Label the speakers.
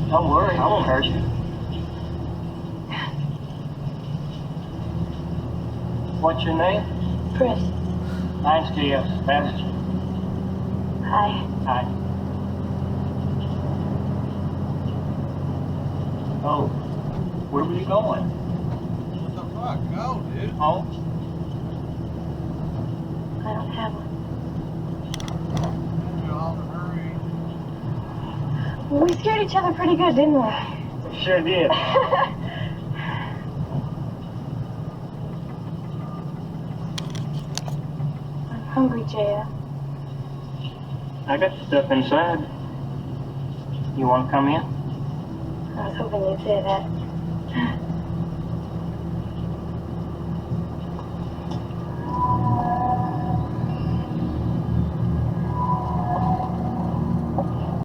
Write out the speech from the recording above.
Speaker 1: Don't worry, I won't hurt you. What's your name?
Speaker 2: Chris.
Speaker 1: Mine's T.S. Sebastian.
Speaker 2: Hi.
Speaker 1: Hi. Oh, where were you going?
Speaker 3: What the fuck? Go, dude.
Speaker 1: Home?
Speaker 2: I don't have one.
Speaker 3: Hurry.
Speaker 2: Well, we scared each other pretty good, didn't we?
Speaker 1: We sure did.
Speaker 2: I'm hungry, Jaya.
Speaker 1: I got stuff inside. You want to come in?
Speaker 2: I was hoping you'd say that.